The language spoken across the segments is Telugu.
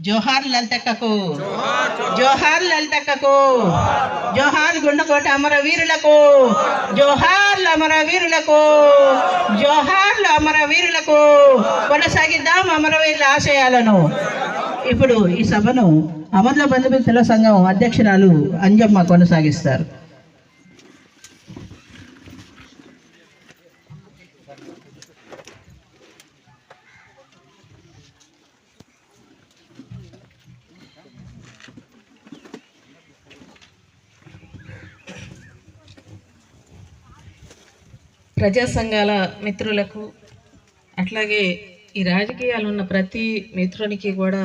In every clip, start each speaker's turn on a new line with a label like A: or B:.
A: జోహార్ లలితక్కకు, జోహార్ లలితక్కకు, జోహార్ గుండకోట అమరవీరులకు, జోహార్లు అమరవీరులకు, జోహార్లు అమరవీరులకు. కొనసాగిద్దాం అమరవీరుల ఆశయాలను. ఇప్పుడు ఈ సభను అమరుల బంధుమిత్రుల సంఘం అధ్యక్షురాలు అంజమ్మ కొనసాగిస్తారు. ప్రజా సంఘాల మిత్రులకు, అట్లాగే ఈ రాజకీయాలు ఉన్న ప్రతి మిత్రునికి కూడా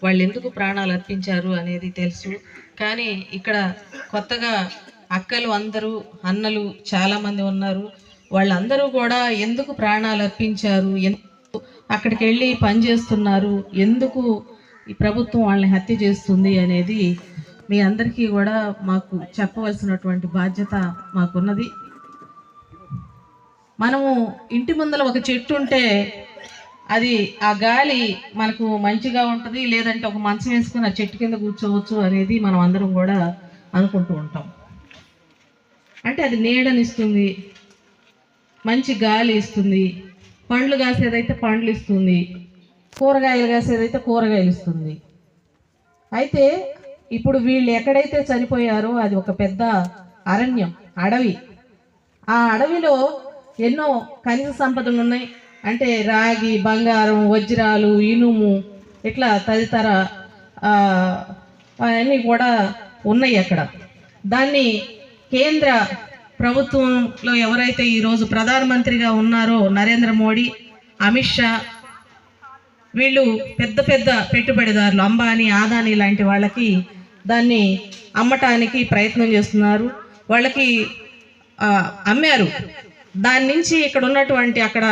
A: వాళ్ళు ఎందుకు ప్రాణాలు అర్పించారు అనేది తెలుసు. కానీ ఇక్కడ కొత్తగా అక్కలు అందరూ అన్నలు చాలామంది ఉన్నారు. వాళ్ళందరూ కూడా ఎందుకు ప్రాణాలు అర్పించారు, ఎందుకు అక్కడికి వెళ్ళి పనిచేస్తున్నారు, ఎందుకు ఈ ప్రభుత్వం వాళ్ళని హత్య చేస్తుంది అనేది మీ అందరికీ కూడా మాకు చెప్పవలసినటువంటి బాధ్యత మాకున్నది. మనము ఇంటి ముందర ఒక చెట్టు ఉంటే అది ఆ గాలి మనకు మంచిగా ఉంటుంది, లేదంటే ఒక మంచం వేసుకుని ఆ చెట్టు కింద కూర్చోవచ్చు అనేది మనం అందరం కూడా అనుకుంటూ ఉంటాం. అంటే అది నీడనిస్తుంది, మంచి గాలి ఇస్తుంది, పండ్లు కాసేదైతే పండ్లు ఇస్తుంది, కూరగాయలు కాసేదైతే కూరగాయలు ఇస్తుంది. అయితే ఇప్పుడు వీళ్ళు ఎక్కడైతే చనిపోయారో అది ఒక పెద్ద అరణ్యం, అడవి. ఆ అడవిలో ఎన్నో ఖనిజ సంపదలు ఉన్నాయి. అంటే రాగి, బంగారం, వజ్రాలు, ఇనుము, ఇట్లా తదితర అన్నీ కూడా ఉన్నాయి అక్కడ. దాన్ని కేంద్ర ప్రభుత్వంలో ఎవరైతే ఈరోజు ప్రధానమంత్రిగా ఉన్నారో నరేంద్ర మోడీ, అమిత్ షా, వీళ్ళు పెద్ద పెద్ద పెట్టుబడిదారులు అంబానీ, ఆదానీ లాంటి వాళ్ళకి దాన్ని అమ్మటానికి ప్రయత్నం చేస్తున్నారు. వాళ్ళకి అమ్మారు. దాని నుంచి ఇక్కడ ఉన్నటువంటి అక్కడ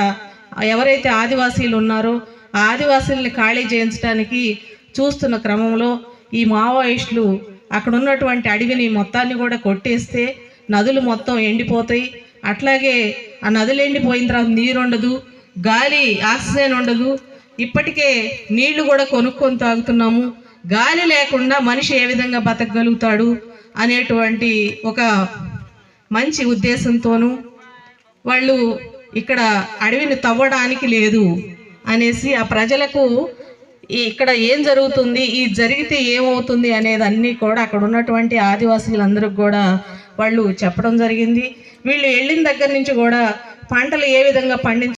A: ఎవరైతే ఆదివాసీలు ఉన్నారో ఆ ఆదివాసీల్ని ఖాళీ చేయించడానికి చూస్తున్న క్రమంలో ఈ మావోయిస్టులు అక్కడ ఉన్నటువంటి అడవిని మొత్తాన్ని కూడా కొట్టేస్తే నదులు మొత్తం ఎండిపోతాయి. అట్లాగే ఆ నదులు ఎండిపోయిన తర్వాత నీరు ఉండదు, గాలి ఆక్సిజన్ ఉండదు. ఇప్పటికే నీళ్లు కూడా కొనుక్కొని తాగుతున్నాము. గాలి లేకుండా మనిషి ఏ విధంగా బతకగలుగుతాడు అనేటువంటి ఒక మంచి ఉద్దేశంతోనూ వాళ్ళు ఇక్కడ అడవిని తవ్వడానికి లేదు అనేసి ఆ ప్రజలకు ఇక్కడ ఏం జరుగుతుంది, ఈ జరిగితే ఏమవుతుంది అనేది అన్నీ కూడా అక్కడ ఉన్నటువంటి ఆదివాసీలందరికీ కూడా వాళ్ళు చెప్పడం జరిగింది. వీళ్ళు వెళ్ళిన దగ్గర నుంచి కూడా పంటలు ఏ విధంగా